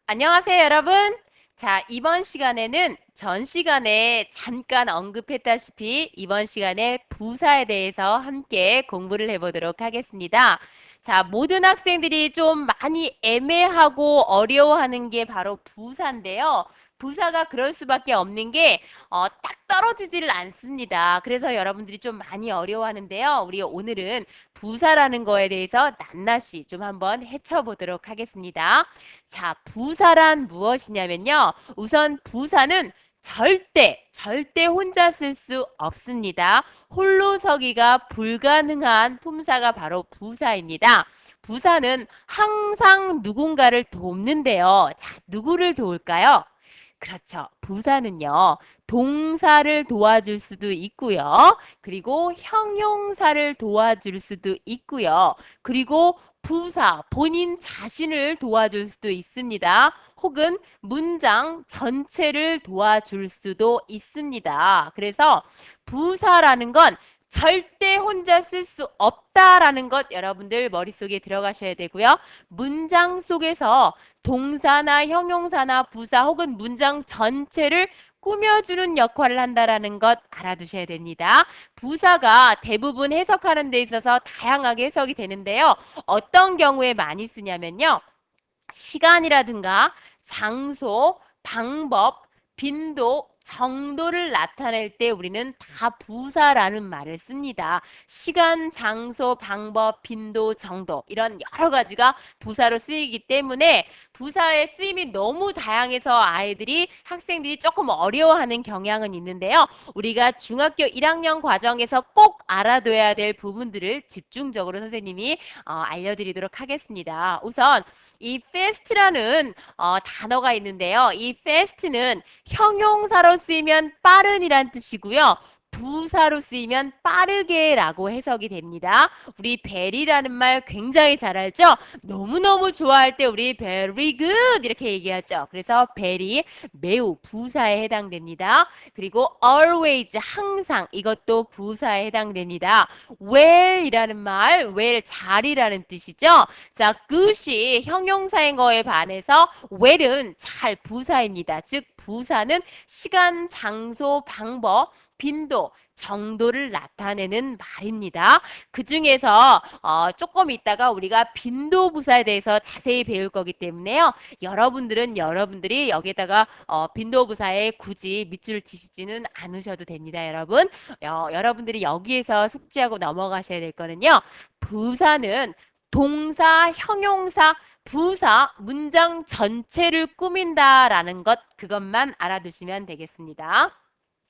안녕하세요, 여러분. 자, 이번 시간에는 전 시간에 잠깐 언급했다시피 이번 시간에 부사에 대해서 함께 공부를 해보도록 하겠습니다. 자, 모든 학생들이 좀 많이 애매하고 어려워하는 게 바로 부사인데요. 부사가 그럴 수밖에 없는 게 딱 떨어지지를 않습니다. 그래서 여러분들이 좀 많이 어려워하는데요. 우리 오늘은 부사라는 거에 대해서 낱낱이 좀 한번 헤쳐보도록 하겠습니다. 자, 부사란 무엇이냐면요. 우선 부사는 절대 혼자 쓸 수 없습니다. 홀로 서기가 불가능한 품사가 바로 부사입니다. 부사는 항상 누군가를 돕는데요. 자, 누구를 도울까요? 그렇죠. 부사는요, 동사를 도와줄 수도 있고요. 그리고 형용사를 도와줄 수도 있고요. 그리고 부사, 본인 자신을 도와줄 수도 있습니다. 혹은 문장 전체를 도와줄 수도 있습니다. 그래서 부사라는 건 절대 혼자 쓸 수 없다라는 것 여러분들 머릿속에 들어가셔야 되고요. 문장 속에서 동사나 형용사나 부사 혹은 문장 전체를 꾸며주는 역할을 한다라는 것 알아두셔야 됩니다. 부사가 대부분 해석하는 데 있어서 다양하게 해석이 되는데요. 어떤 경우에 많이 쓰냐면요. 시간이라든가 장소, 방법, 빈도, 정도를 나타낼 때 우리는 다 부사라는 말을 씁니다. 시간, 장소, 방법, 빈도, 정도 이런 여러 가지가 부사로 쓰이기 때문에 부사의 쓰임이 너무 다양해서 아이들이 학생들이 조금 어려워하는 경향은 있는데요. 우리가 중학교 1학년 과정에서 꼭 알아둬야 될 부분들을 집중적으로 선생님이 알려드리도록 하겠습니다. 우선 이 fast라는 단어가 있는데요. 이 fast는 형용사로 쓰이면 빠른이란 뜻이고요. 부사로 쓰이면 빠르게라고 해석이 됩니다. 우리 베리라는 말 굉장히 잘 알죠? 너무너무 좋아할 때 우리 very good 이렇게 얘기하죠. 그래서 very 매우 부사에 해당됩니다. 그리고 always 항상 이것도 부사에 해당됩니다. well이라는 말 well 잘이라는 뜻이죠. 자, good이 형용사인 거에 반해서 well은 잘 부사입니다. 즉 부사는 시간, 장소, 방법, 빈도, 정도를 나타내는 말입니다. 그 중에서 조금 있다가 우리가 빈도 부사에 대해서 자세히 배울 거기 때문에요. 여러분들은 여러분들이 여기에다가 빈도 부사에 굳이 밑줄을 치시지는 않으셔도 됩니다, 여러분. 여러분들이 여기에서 숙지하고 넘어가셔야 될 거는요. 부사는 동사, 형용사, 부사, 문장 전체를 꾸민다라는 것, 그것만 알아두시면 되겠습니다.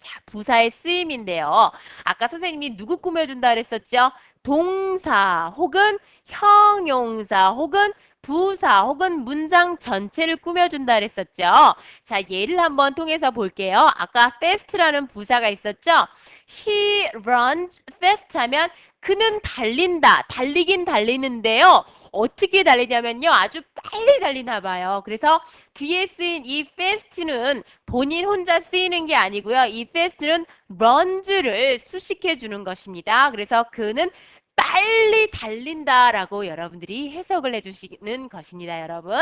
자, 부사의 쓰임인데요. 아까 선생님이 누구 꾸며준다 그랬었죠? 동사 혹은 형용사 혹은 부사 혹은 문장 전체를 꾸며준다 그랬었죠. 자, 예를 한번 통해서 볼게요. 아까 fast라는 부사가 있었죠? He runs fast 하면 그는 달린다. 달리긴 달리는데요. 어떻게 달리냐면요. 아주 빨리 달리나 봐요. 그래서 뒤에 쓰인 이 fast는 본인 혼자 쓰이는 게 아니고요. 이 fast는 runs를 수식해 주는 것입니다. 그래서 그는 빨리 달린다라고 여러분들이 해석을 해주시는 것입니다, 여러분.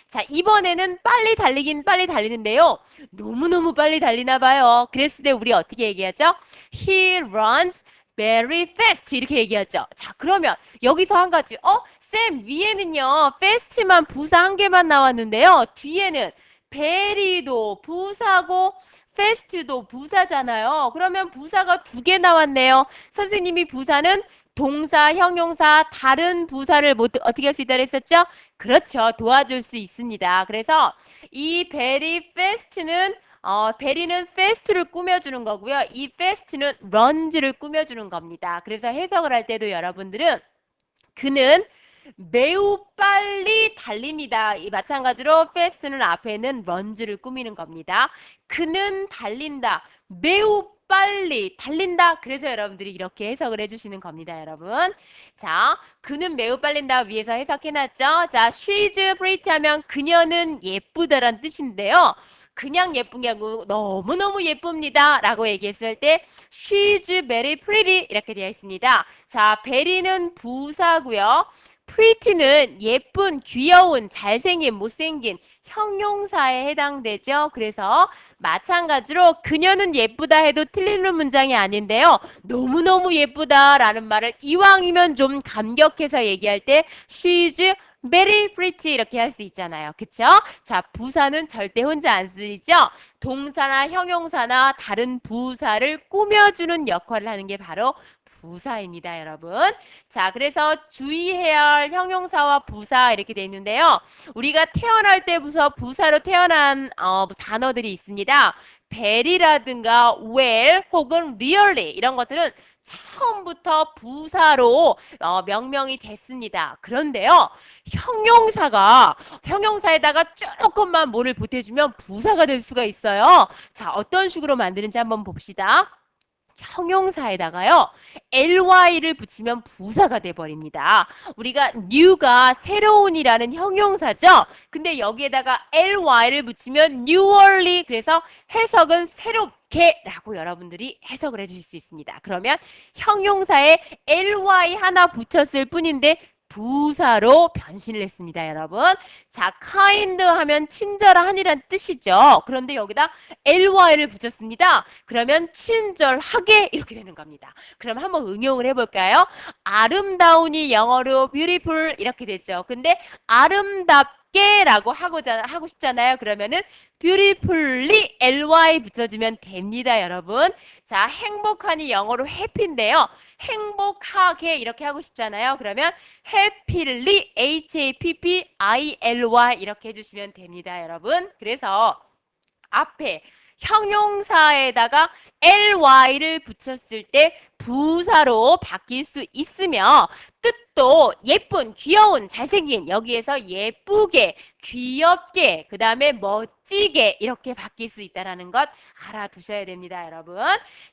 자, 이번에는 빨리 달리긴 빨리 달리는데요. 너무너무 빨리 달리나 봐요. 그랬을 때 우리 어떻게 얘기하죠? He runs very fast 이렇게 얘기하죠. 자, 그러면 여기서 한 가지 쌤 위에는요 fast만 부사 한 개만 나왔는데요. 뒤에는 very도 부사고 fast도 부사잖아요. 그러면 부사가 두 개 나왔네요. 선생님이 부사는 동사, 형용사, 다른 부사를 어떻게 할 수 있다고 했었죠? 그렇죠. 도와줄 수 있습니다. 그래서 이 very fast는 베리는 fast를 꾸며주는 거고요. 이 fast는 runs를 꾸며주는 겁니다. 그래서 해석을 할 때도 여러분들은 그는 매우 빨리 달립니다. 이 마찬가지로 fast는 앞에는 runs를 꾸미는 겁니다. 그는 달린다. 매우 빨리 달린다. 그래서 여러분들이 이렇게 해석을 해주시는 겁니다, 여러분. 자, 그는 매우 빨린다 위에서 해석해놨죠. 자, she's pretty 하면 그녀는 예쁘다란 뜻인데요. 그냥 예쁜 게 아니고 너무너무 예쁩니다 라고 얘기했을 때 she's very pretty 이렇게 되어 있습니다. 자, very는 부사고요. pretty는 예쁜, 귀여운, 잘생긴, 못생긴 형용사에 해당되죠. 그래서 마찬가지로 그녀는 예쁘다 해도 틀리는 문장이 아닌데요. 너무너무 예쁘다라는 말을 이왕이면 좀 감격해서 얘기할 때 she's very pretty 이렇게 할 수 있잖아요. 그쵸? 자, 부사는 절대 혼자 안 쓰이죠? 동사나 형용사나 다른 부사를 꾸며주는 역할을 하는 게 바로 부사입니다, 여러분. 자, 그래서 주의해야 할 형용사와 부사 이렇게 돼 있는데요. 우리가 태어날 때부터 부사로 태어난 단어들이 있습니다. very라든가 well 혹은 really 이런 것들은 처음부터 부사로 명명이 됐습니다. 그런데요, 형용사에다가 조금만 뭐를 보태주면 부사가 될 수가 있어요. 자, 어떤 식으로 만드는지 한번 봅시다. 형용사에다가요, ly를 붙이면 부사가 돼버립니다. 우리가 new가 새로운이라는 형용사죠. 근데 여기에다가 ly를 붙이면 newerly, 그래서 해석은 새롭게 라고 여러분들이 해석을 해주실 수 있습니다. 그러면 형용사에 ly 하나 붙였을 뿐인데 부사로 변신을 했습니다, 여러분. 자, kind 하면 친절한이란 뜻이죠. 그런데 여기다 ly를 붙였습니다. 그러면 친절하게 이렇게 되는 겁니다. 그럼 한번 응용을 해볼까요? 아름다운이 영어로 beautiful 이렇게 되죠. 근데 아름답게 라고 하고 싶잖아요. 그러면은 beautifully ly 붙여주면 됩니다, 여러분. 자, 행복한이 영어로 happy인데요. 행복하게 이렇게 하고 싶잖아요. 그러면 happily happily 이렇게 해주시면 됩니다, 여러분. 그래서 앞에 형용사에다가 ly를 붙였을 때 부사로 바뀔 수 있으며 뜻도 예쁜, 귀여운, 잘생긴 여기에서 예쁘게, 귀엽게, 그 다음에 멋지게 이렇게 바뀔 수 있다는 것 알아두셔야 됩니다, 여러분.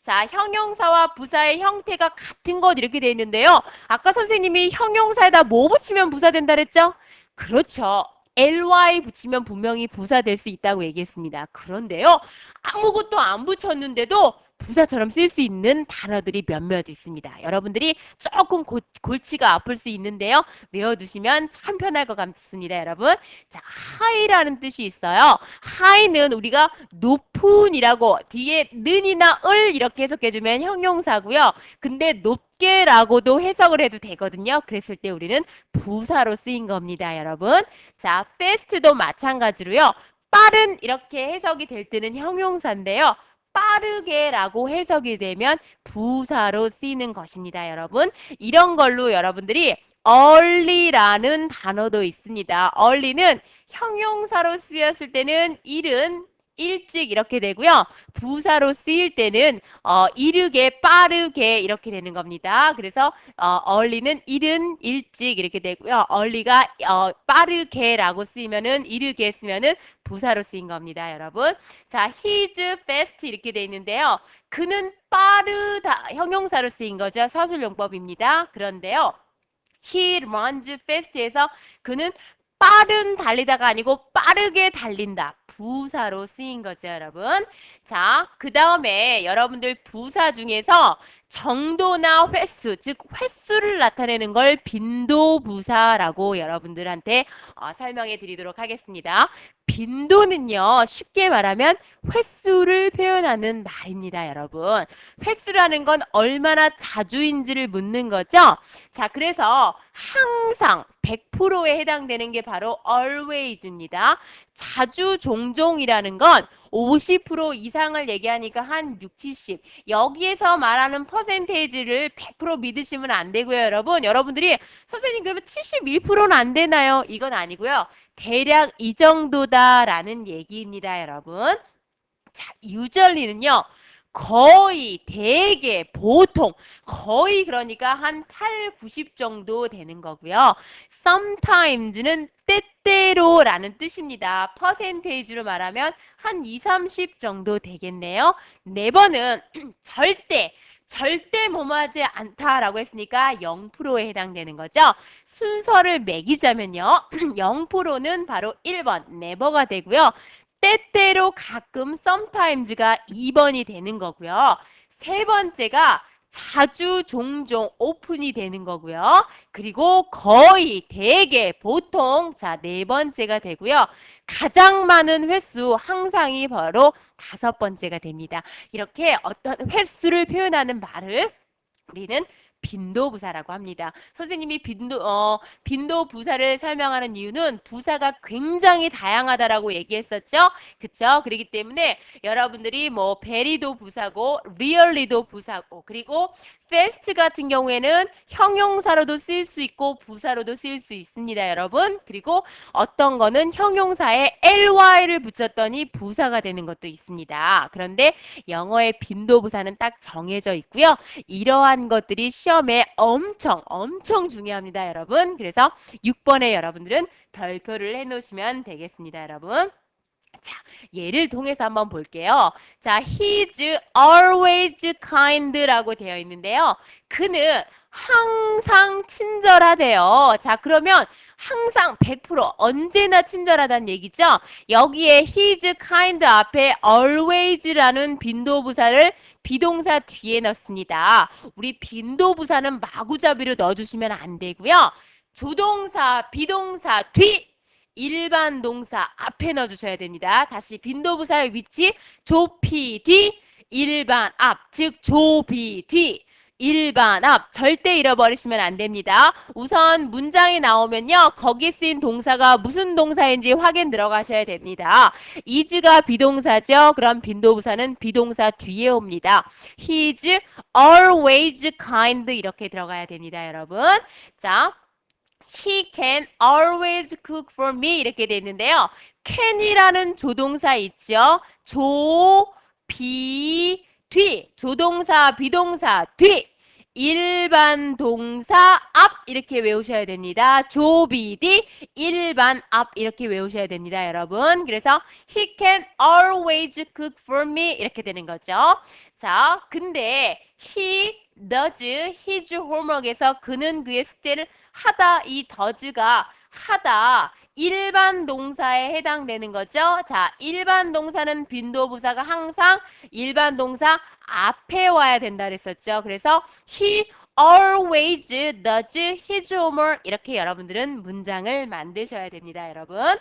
자, 형용사와 부사의 형태가 같은 것 이렇게 돼 있는데요. 아까 선생님이 형용사에다 뭐 붙이면 부사 된다 그랬죠? 그렇죠. ly 붙이면 분명히 부사 될 수 있다고 얘기했습니다. 그런데요, 아무것도 안 붙였는데도 부사처럼 쓸 수 있는 단어들이 몇몇 있습니다. 여러분들이 조금 골치가 아플 수 있는데요. 외워두시면 참 편할 것 같습니다, 여러분. 자, high라는 뜻이 있어요. high는 우리가 높은이라고 뒤에 는이나 을 이렇게 해석해주면 형용사고요. 근데 높게라고도 해석을 해도 되거든요. 그랬을 때 우리는 부사로 쓰인 겁니다, 여러분. 자, fast도 마찬가지로요. 빠른 이렇게 해석이 될 때는 형용사인데요. 빠르게라고 해석이 되면 부사로 쓰이는 것입니다, 여러분. 이런 걸로 여러분들이 early라는 단어도 있습니다. early는 형용사로 쓰였을 때는 이른, 일찍 이렇게 되고요. 부사로 쓰일 때는 이르게, 빠르게 이렇게 되는 겁니다. 그래서 early는 이른, 일찍 이렇게 되고요. early가 빠르게라고 쓰이면은 이르게 쓰면은 부사로 쓰인 겁니다, 여러분. 자, he's fast 이렇게 돼 있는데요. 그는 빠르다 형용사로 쓰인 거죠. 서술용법입니다. 그런데요, he runs fast에서 그는 빠른 달리다가 아니고 빠르게 달린다. 부사로 쓰인 거죠, 여러분. 자, 그 다음에 여러분들 부사 중에서 정도나 횟수, 즉 횟수를 나타내는 걸 빈도부사라고 여러분들한테 설명해 드리도록 하겠습니다. 빈도는요, 쉽게 말하면 횟수를 표현하는 말입니다, 여러분. 횟수라는 건 얼마나 자주인지를 묻는 거죠. 자, 그래서 항상 100%에 해당되는 게 바로 always입니다. 자주 종종이라는 건 50% 이상을 얘기하니까 한 6, 70. 여기에서 말하는 퍼센테이지를 100% 믿으시면 안 되고요, 여러분. 여러분들이 선생님 그러면 71%는 안 되나요? 이건 아니고요. 대략 이 정도다라는 얘기입니다, 여러분. 자, usually는요. 거의, 대개, 보통, 거의 그러니까 한 8, 90 정도 되는 거고요. sometimes는 때때로라는 뜻입니다. 퍼센테이지로 말하면 한 2, 30 정도 되겠네요. 네 번은 절대 뭐뭐하지 않다라고 했으니까 0%에 해당되는 거죠. 순서를 매기자면요. 0%는 바로 1번, never가 되고요. 때때로 가끔 sometimes가 2번이 되는 거고요. 세 번째가 자주, 종종, 오픈이 되는 거고요. 그리고 거의, 대개, 보통 자, 네 번째가 되고요. 가장 많은 횟수, 항상이 바로 다섯 번째가 됩니다. 이렇게 어떤 횟수를 표현하는 말을 우리는 빈도부사라고 합니다. 선생님이 빈도부사를 설명하는 이유는 부사가 굉장히 다양하다라고 얘기했었죠. 그쵸? 그렇기 때문에 여러분들이 뭐 very도 부사고 really도 부사고 그리고 fast 같은 경우에는 형용사로도 쓰일 수 있고 부사로도 쓰일 수 있습니다, 여러분. 그리고 어떤 거는 형용사에 ly를 붙였더니 부사가 되는 것도 있습니다. 그런데 영어의 빈도부사는 딱 정해져 있고요. 이러한 것들이 시험에 엄청 중요합니다, 여러분. 그래서 6번에 여러분들은 별표를 해놓으시면 되겠습니다, 여러분. 자, 예를 통해서 한번 볼게요. 자, he's always kind라고 되어 있는데요. 그는 항상 친절하대요. 자, 그러면 항상 100% 언제나 친절하다는 얘기죠. 여기에 he's kind 앞에 always라는 빈도부사를 비동사 뒤에 넣습니다. 우리 빈도부사는 마구잡이로 넣어주시면 안 되고요. 조동사, 비동사 뒤 일반 동사 앞에 넣어주셔야 됩니다. 다시 빈도부사의 위치 조피 뒤 일반 앞, 즉 조비 뒤 일반 앞 절대 잃어버리시면 안 됩니다. 우선 문장이 나오면요. 거기 쓰인 동사가 무슨 동사인지 확인 들어가셔야 됩니다. is가 비동사죠. 그럼 빈도부사는 비동사 뒤에 옵니다. He's always kind 이렇게 들어가야 됩니다, 여러분. 자, He can always cook for me 이렇게 돼 있는데요. can이라는 조동사 있죠. 조, 비, 뒤. 조동사, 비동사, 뒤. 일반 동사 앞 이렇게 외우셔야 됩니다. 조비디 일반 앞 이렇게 외우셔야 됩니다, 여러분. 그래서 he can always cook for me 이렇게 되는 거죠. 자, 근데 he does his homework에서 그는 그의 숙제를 하다 이 does가 하다 일반 동사에 해당되는 거죠. 자, 일반 동사는 빈도부사가 항상 일반 동사 앞에 와야 된다 그랬었죠. 그래서 he always does his homework 이렇게 여러분들은 문장을 만드셔야 됩니다, 여러분.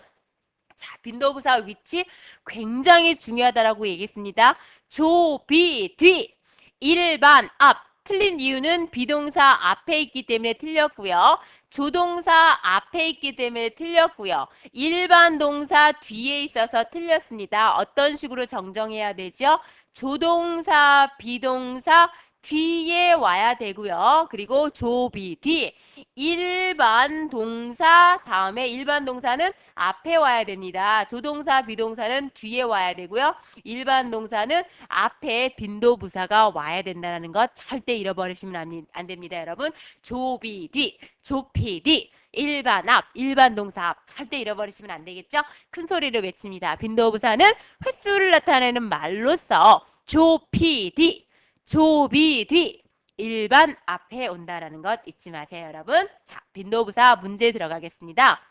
자, 빈도부사 위치 굉장히 중요하다라고 얘기했습니다. 조, 비, 뒤, 일반, 앞. 틀린 이유는 비동사 앞에 있기 때문에 틀렸고요. 조동사 앞에 있기 때문에 틀렸고요. 일반 동사 뒤에 있어서 틀렸습니다. 어떤 식으로 정정해야 되죠? 조동사, 비동사 뒤에 와야 되고요. 그리고 조비 뒤 일반 동사 다음에 일반 동사는 앞에 와야 됩니다. 조동사, 비동사는 뒤에 와야 되고요. 일반 동사는 앞에 빈도부사가 와야 된다는 것 절대 잃어버리시면 안 됩니다, 여러분. 조비 뒤, 조피 뒤 일반 앞, 일반 동사 앞 절대 잃어버리시면 안 되겠죠? 큰 소리를 외칩니다. 빈도부사는 횟수를 나타내는 말로써 조피 뒤 조비 뒤 일반 앞에 온다라는 것 잊지 마세요, 여러분. 자, 빈도부사 문제 들어가겠습니다.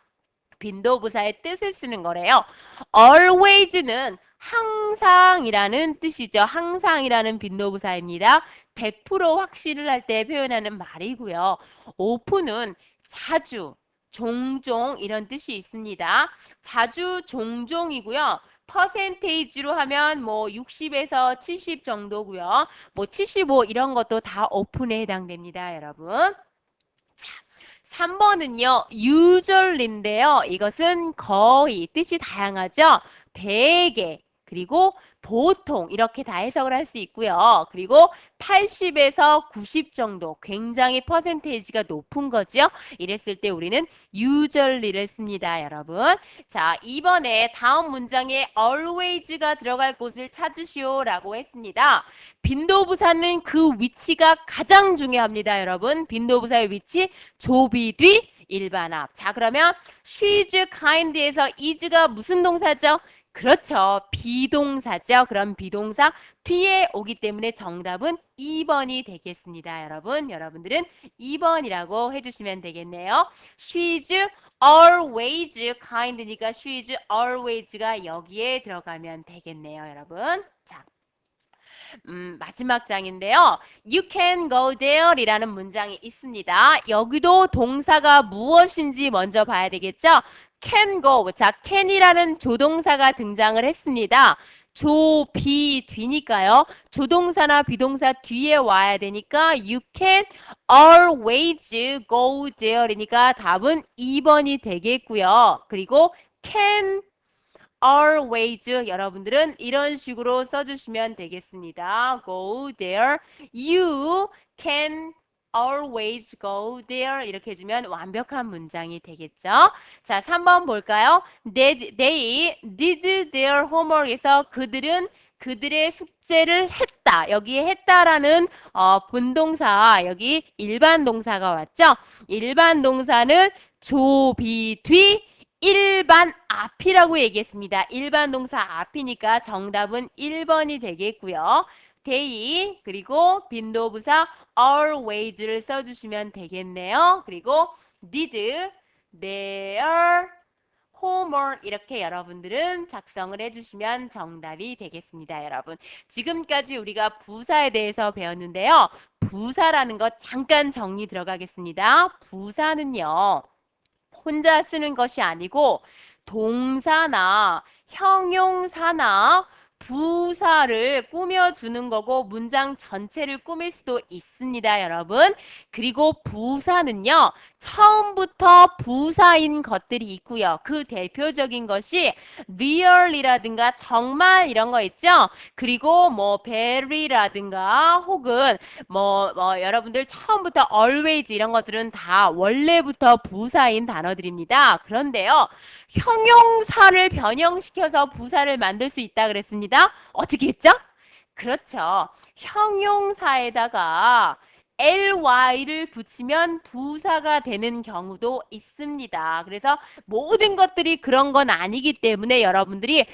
빈도부사의 뜻을 쓰는 거래요. always는 항상이라는 뜻이죠. 항상이라는 빈도부사입니다. 100% 확신을 할 때 표현하는 말이고요. open은 자주, 종종 이런 뜻이 있습니다. 자주, 종종이고요. 퍼센테이지로 하면 뭐 60에서 70 정도고요. 뭐 75 이런 것도 다 오픈에 해당됩니다, 여러분. 자, 3번은요. usually인데요. 이것은 거의 뜻이 다양하죠. 대개 그리고 보통 이렇게 다 해석을 할 수 있고요. 그리고 80에서 90 정도 굉장히 퍼센테이지가 높은 거죠. 이랬을 때 우리는 usually를 씁니다, 여러분. 자, 이번에 다음 문장에 always가 들어갈 곳을 찾으시오라고 했습니다. 빈도부사는 그 위치가 가장 중요합니다, 여러분. 빈도부사의 위치 조비 뒤 일반 앞. 자, 그러면 she's kind에서 is가 무슨 동사죠? 그렇죠. 비동사죠. 그럼 비동사 뒤에 오기 때문에 정답은 2번이 되겠습니다, 여러분. 여러분들은 2번이라고 해주시면 되겠네요. She's always kind니까 she's always가 여기에 들어가면 되겠네요, 여러분. 자, 마지막 장인데요. You can go there 이라는 문장이 있습니다. 여기도 동사가 무엇인지 먼저 봐야 되겠죠? can go. 자, can이라는 조동사가 등장을 했습니다. 조, 비, 뒤니까요. 조동사나 비동사 뒤에 와야 되니까 you can always go there이니까 답은 2번이 되겠고요. 그리고 can always 여러분들은 이런 식으로 써주시면 되겠습니다. Go there. You can always go there. 이렇게 해주면 완벽한 문장이 되겠죠. 자, 3번 볼까요? They did their homework에서 그들은 그들의 숙제를 했다. 여기에 했다라는 본동사, 여기 일반 동사가 왔죠? 일반 동사는 조, 비, 뒤, 일반 앞이라고 얘기했습니다. 일반 동사 앞이니까 정답은 1번이 되겠고요. they 그리고 빈도부사 always를 써주시면 되겠네요. 그리고 did their homework 이렇게 여러분들은 작성을 해주시면 정답이 되겠습니다. 여러분 지금까지 우리가 부사에 대해서 배웠는데요. 부사라는 것 잠깐 정리 들어가겠습니다. 부사는요. 혼자 쓰는 것이 아니고 동사나 형용사나 부사를 꾸며주는 거고 문장 전체를 꾸밀 수도 있습니다, 여러분. 그리고 부사는요, 처음부터 부사인 것들이 있고요. 그 대표적인 것이 real이라든가 정말 이런 거 있죠? 그리고 뭐 very라든가 혹은 여러분들 처음부터 always 이런 것들은 다 원래부터 부사인 단어들입니다. 그런데요, 형용사를 변형시켜서 부사를 만들 수 있다 그랬습니다. 어떻게 했죠? 그렇죠. 형용사에다가 ly를 붙이면 부사가 되는 경우도 있습니다. 그래서 모든 것들이 그런 건 아니기 때문에 여러분들이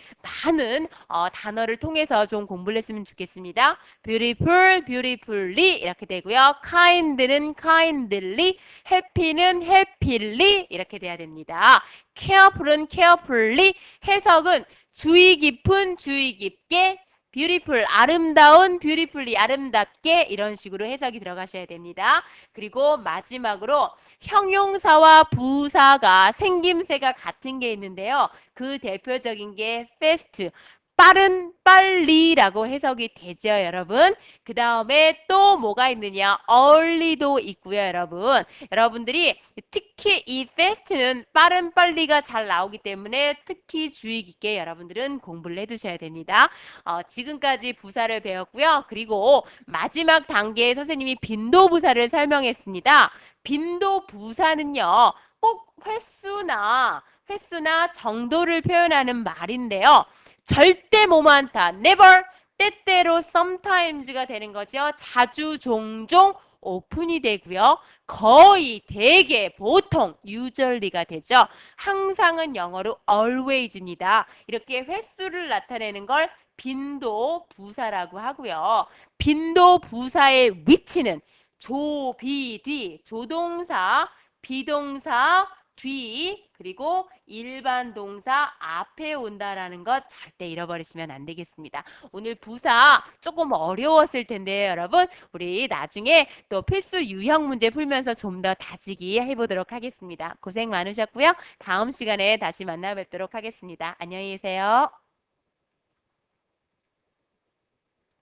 많은 단어를 통해서 좀 공부를 했으면 좋겠습니다. beautiful, beautifully 이렇게 되고요. kind는 kindly, happy는 happily 이렇게 돼야 됩니다. careful은 carefully, 해석은 주의 깊은 주의 깊게, beautiful 아름다운 beautifully 아름답게 이런 식으로 해석이 들어가셔야 됩니다. 그리고 마지막으로 형용사와 부사가 생김새가 같은 게 있는데요. 그 대표적인 게 fast 빠른 빨리라고 해석이 되죠, 여러분. 그 다음에 또 뭐가 있느냐? early도 있고요, 여러분. 여러분들이 특히 이 fast는 빠른 빨리가 잘 나오기 때문에 특히 주의 깊게 여러분들은 공부를 해두셔야 됩니다. 지금까지 부사를 배웠고요. 그리고 마지막 단계에 선생님이 빈도부사를 설명했습니다. 빈도부사는요, 꼭 횟수나 정도를 표현하는 말인데요. 절대 뭐만다, never, 때때로 sometimes가 되는 거죠. 자주, 종종, 오픈이 되고요. 거의, 대개, 보통, usually가 되죠. 항상은 영어로 always입니다. 이렇게 횟수를 나타내는 걸 빈도 부사라고 하고요. 빈도 부사의 위치는 조, 비, 뒤, 조동사, 비동사, 뒤 그리고 일반 동사 앞에 온다라는 것 절대 잃어버리시면 안 되겠습니다. 오늘 부사 조금 어려웠을 텐데요, 여러분. 우리 나중에 또 필수 유형 문제 풀면서 좀 더 다지기 해보도록 하겠습니다. 고생 많으셨고요. 다음 시간에 다시 만나 뵙도록 하겠습니다. 안녕히 계세요.